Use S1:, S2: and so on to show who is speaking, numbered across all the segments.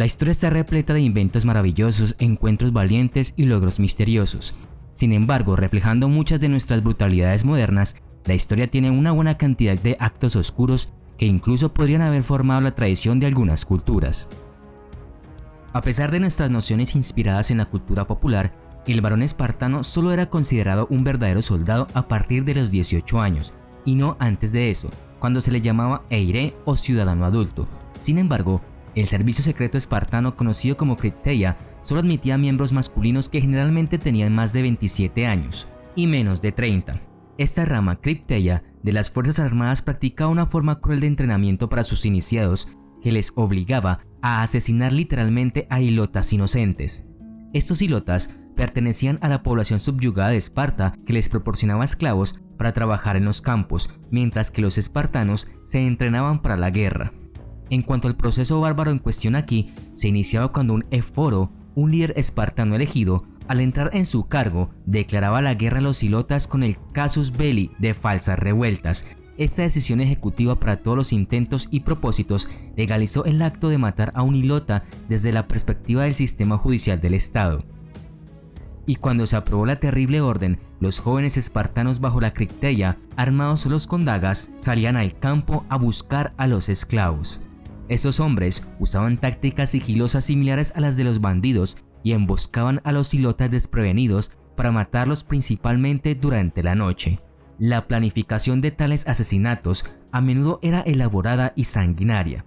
S1: La historia está repleta de inventos maravillosos, encuentros valientes y logros misteriosos. Sin embargo, reflejando muchas de nuestras brutalidades modernas, la historia tiene una buena cantidad de actos oscuros que incluso podrían haber formado la tradición de algunas culturas. A pesar de nuestras nociones inspiradas en la cultura popular, el varón espartano solo era considerado un verdadero soldado a partir de los 18 años, y no antes de eso, cuando se le llamaba eiré o ciudadano adulto. Sin embargo, el servicio secreto espartano conocido como Kripteia solo admitía miembros masculinos que generalmente tenían más de 27 años y menos de 30. Esta rama Kripteia de las Fuerzas Armadas practicaba una forma cruel de entrenamiento para sus iniciados que les obligaba a asesinar literalmente a hilotas inocentes. Estos hilotas pertenecían a la población subyugada de Esparta que les proporcionaba esclavos para trabajar en los campos, mientras que los espartanos se entrenaban para la guerra. En cuanto al proceso bárbaro en cuestión aquí, se iniciaba cuando un éforo, un líder espartano elegido, al entrar en su cargo, declaraba la guerra a los hilotas con el casus belli de falsas revueltas. Esta decisión ejecutiva para todos los intentos y propósitos legalizó el acto de matar a un hilota desde la perspectiva del sistema judicial del Estado. Y cuando se aprobó la terrible orden, los jóvenes espartanos bajo la Kripteia, armados solos con dagas, salían al campo a buscar a los esclavos. Estos hombres usaban tácticas sigilosas similares a las de los bandidos y emboscaban a los hilotas desprevenidos para matarlos principalmente durante la noche. La planificación de tales asesinatos a menudo era elaborada y sanguinaria.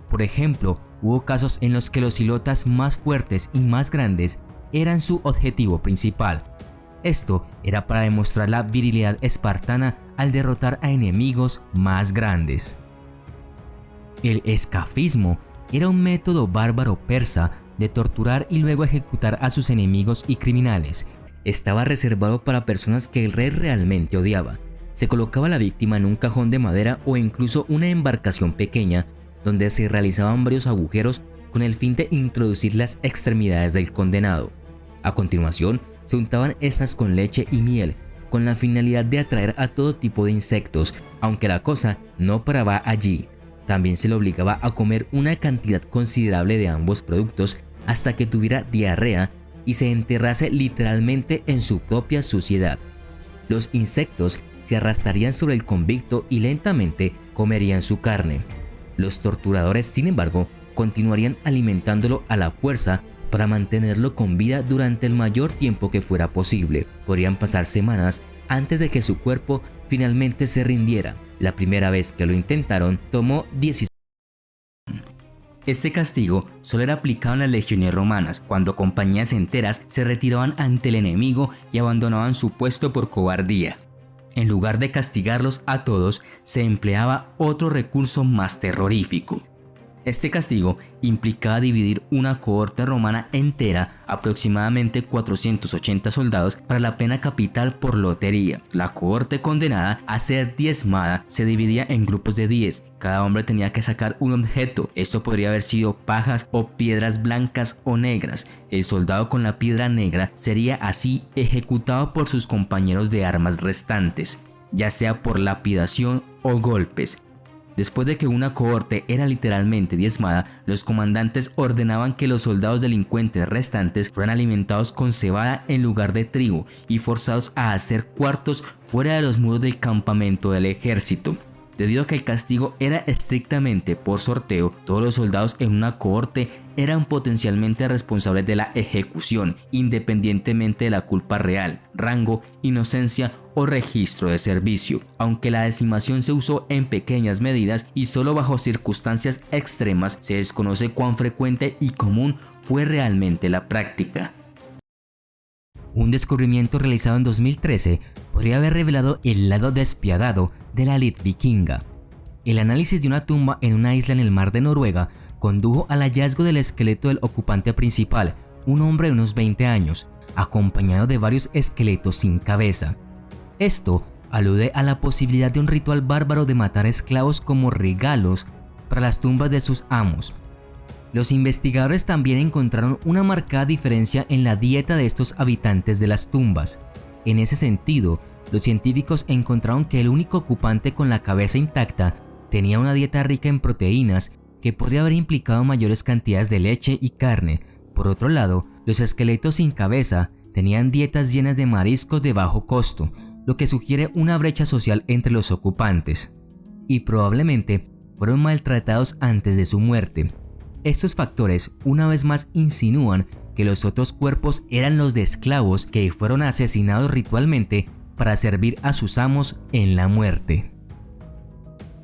S1: Por ejemplo, hubo casos en los que los hilotas más fuertes y más grandes eran su objetivo principal. Esto era para demostrar la virilidad espartana al derrotar a enemigos más grandes. El escafismo era un método bárbaro persa de torturar y luego ejecutar a sus enemigos y criminales. Estaba reservado para personas que el rey realmente odiaba. Se colocaba a la víctima en un cajón de madera o incluso una embarcación pequeña donde se realizaban varios agujeros con el fin de introducir las extremidades del condenado. A continuación, se untaban estas con leche y miel, con la finalidad de atraer a todo tipo de insectos, aunque la cosa no paraba allí. También se le obligaba a comer una cantidad considerable de ambos productos hasta que tuviera diarrea y se enterrase literalmente en su propia suciedad. Los insectos se arrastrarían sobre el convicto y lentamente comerían su carne. Los torturadores, sin embargo, continuarían alimentándolo a la fuerza para mantenerlo con vida durante el mayor tiempo que fuera posible. Podrían pasar semanas antes de que su cuerpo finalmente se rindiera. La primera vez que lo intentaron tomó 16. Este castigo solo era aplicado en las legiones romanas, cuando compañías enteras se retiraban ante el enemigo y abandonaban su puesto por cobardía. En lugar de castigarlos a todos, se empleaba otro recurso más terrorífico. Este castigo implicaba dividir una cohorte romana entera, aproximadamente 480 soldados, para la pena capital por lotería. La cohorte condenada a ser diezmada se dividía en grupos de 10. Cada hombre tenía que sacar un objeto. Esto podría haber sido pajas o piedras blancas o negras. El soldado con la piedra negra sería así ejecutado por sus compañeros de armas restantes, ya sea por lapidación o golpes. Después de que una cohorte era literalmente diezmada, los comandantes ordenaban que los soldados delincuentes restantes fueran alimentados con cebada en lugar de trigo y forzados a hacer cuartos fuera de los muros del campamento del ejército. Debido a que el castigo era estrictamente por sorteo, todos los soldados en una cohorte eran potencialmente responsables de la ejecución, independientemente de la culpa real, rango, inocencia o registro de servicio. Aunque la decimación se usó en pequeñas medidas y solo bajo circunstancias extremas, se desconoce cuán frecuente y común fue realmente la práctica. Un descubrimiento realizado en 2013 podría haber revelado el lado despiadado de la élite vikinga. El análisis de una tumba en una isla en el mar de Noruega condujo al hallazgo del esqueleto del ocupante principal, un hombre de unos 20 años, acompañado de varios esqueletos sin cabeza. Esto alude a la posibilidad de un ritual bárbaro de matar esclavos como regalos para las tumbas de sus amos. Los investigadores también encontraron una marcada diferencia en la dieta de estos habitantes de las tumbas. En ese sentido, los científicos encontraron que el único ocupante con la cabeza intacta tenía una dieta rica en proteínas que podría haber implicado mayores cantidades de leche y carne. Por otro lado, los esqueletos sin cabeza tenían dietas llenas de mariscos de bajo costo, lo que sugiere una brecha social entre los ocupantes. Y probablemente fueron maltratados antes de su muerte. Estos factores una vez más insinúan que los otros cuerpos eran los de esclavos que fueron asesinados ritualmente para servir a sus amos en la muerte.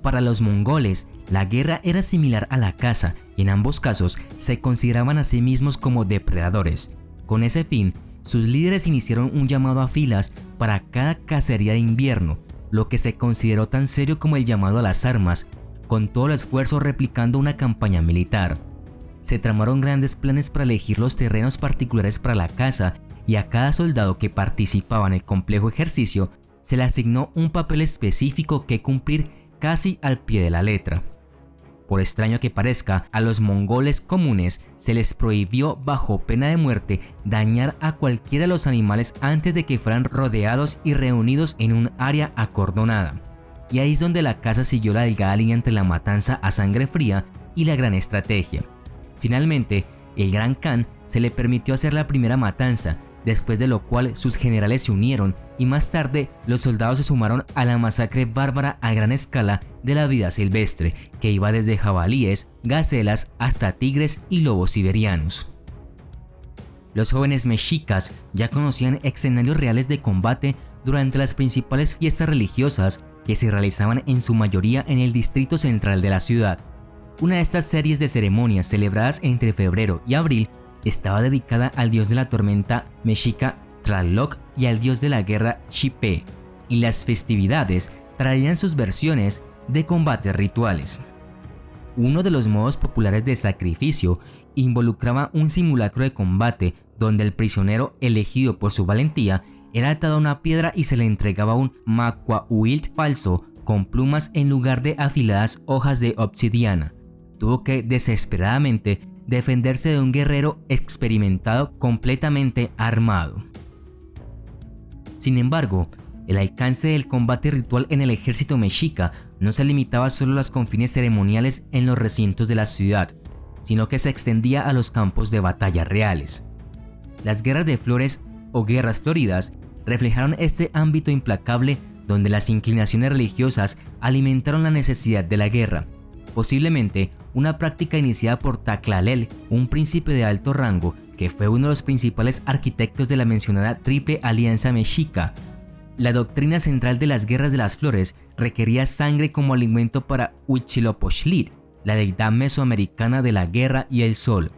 S1: Para los mongoles, la guerra era similar a la caza y en ambos casos se consideraban a sí mismos como depredadores. Con ese fin, sus líderes iniciaron un llamado a filas para cada cacería de invierno, lo que se consideró tan serio como el llamado a las armas, con todo el esfuerzo replicando una campaña militar. Se tramaron grandes planes para elegir los terrenos particulares para la caza y a cada soldado que participaba en el complejo ejercicio se le asignó un papel específico que cumplir casi al pie de la letra. Por extraño que parezca, a los mongoles comunes se les prohibió bajo pena de muerte dañar a cualquiera de los animales antes de que fueran rodeados y reunidos en un área acordonada. Y ahí es donde la caza siguió la delgada línea entre la matanza a sangre fría y la gran estrategia. Finalmente, el Gran Khan se le permitió hacer la primera matanza, después de lo cual sus generales se unieron y más tarde los soldados se sumaron a la masacre bárbara a gran escala de la vida silvestre, que iba desde jabalíes, gacelas hasta tigres y lobos siberianos. Los jóvenes mexicas ya conocían escenarios reales de combate durante las principales fiestas religiosas que se realizaban en su mayoría en el distrito central de la ciudad. Una de estas series de ceremonias celebradas entre febrero y abril estaba dedicada al dios de la tormenta mexica Tlaloc y al dios de la guerra Xipe, y las festividades traían sus versiones de combates rituales. Uno de los modos populares de sacrificio involucraba un simulacro de combate donde el prisionero elegido por su valentía era atado a una piedra y se le entregaba un macuahuitl falso con plumas en lugar de afiladas hojas de obsidiana. Tuvo que desesperadamente defenderse de un guerrero experimentado completamente armado. Sin embargo, el alcance del combate ritual en el ejército mexica no se limitaba solo a los confines ceremoniales en los recintos de la ciudad, sino que se extendía a los campos de batalla reales. Las guerras de flores o guerras floridas reflejaron este ámbito implacable donde las inclinaciones religiosas alimentaron la necesidad de la guerra. Posiblemente una práctica iniciada por Taclalel, un príncipe de alto rango que fue uno de los principales arquitectos de la mencionada Triple Alianza Mexica. La doctrina central de las guerras de las flores requería sangre como alimento para Huitzilopochtli, la deidad mesoamericana de la guerra y el sol.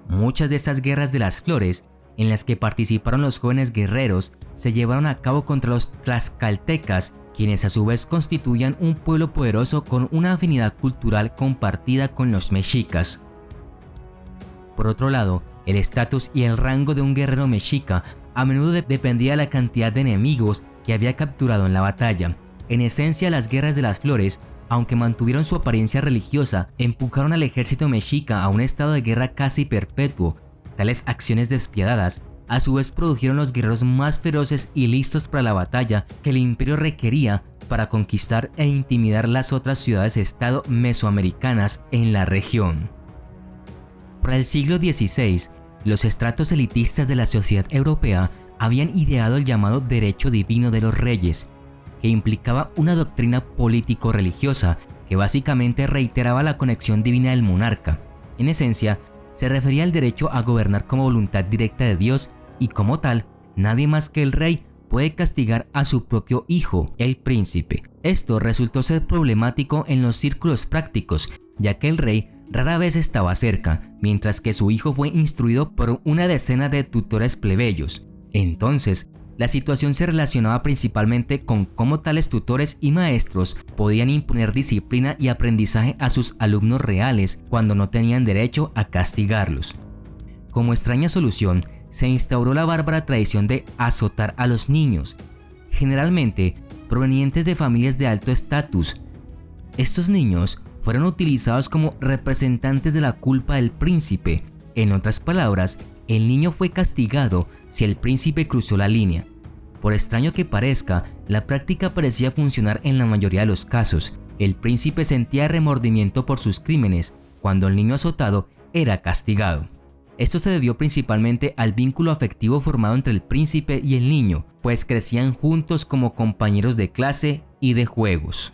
S1: Muchas de estas guerras de las flores, en las que participaron los jóvenes guerreros, se llevaron a cabo contra los tlaxcaltecas, quienes a su vez constituían un pueblo poderoso con una afinidad cultural compartida con los mexicas. Por otro lado, el estatus y el rango de un guerrero mexica a menudo dependía de la cantidad de enemigos que había capturado en la batalla. En esencia, las guerras de las flores, aunque mantuvieron su apariencia religiosa, empujaron al ejército mexica a un estado de guerra casi perpetuo. Tales acciones despiadadas a su vez produjeron los guerreros más feroces y listos para la batalla que el imperio requería para conquistar e intimidar las otras ciudades-estado mesoamericanas en la región. Para el siglo XVI, los estratos elitistas de la sociedad europea habían ideado el llamado derecho divino de los reyes, que implicaba una doctrina político-religiosa que básicamente reiteraba la conexión divina del monarca. En esencia, se refería al derecho a gobernar como voluntad directa de Dios y como tal, nadie más que el rey puede castigar a su propio hijo, el príncipe. Esto resultó ser problemático en los círculos prácticos, ya que el rey rara vez estaba cerca, mientras que su hijo fue instruido por una decena de tutores plebeyos. Entonces, la situación se relacionaba principalmente con cómo tales tutores y maestros podían imponer disciplina y aprendizaje a sus alumnos reales cuando no tenían derecho a castigarlos. Como extraña solución, se instauró la bárbara tradición de azotar a los niños, generalmente provenientes de familias de alto estatus. Estos niños fueron utilizados como representantes de la culpa del príncipe. En otras palabras, el niño fue castigado si el príncipe cruzó la línea. Por extraño que parezca, la práctica parecía funcionar en la mayoría de los casos. El príncipe sentía remordimiento por sus crímenes cuando el niño azotado era castigado. Esto se debió principalmente al vínculo afectivo formado entre el príncipe y el niño, pues crecían juntos como compañeros de clase y de juegos.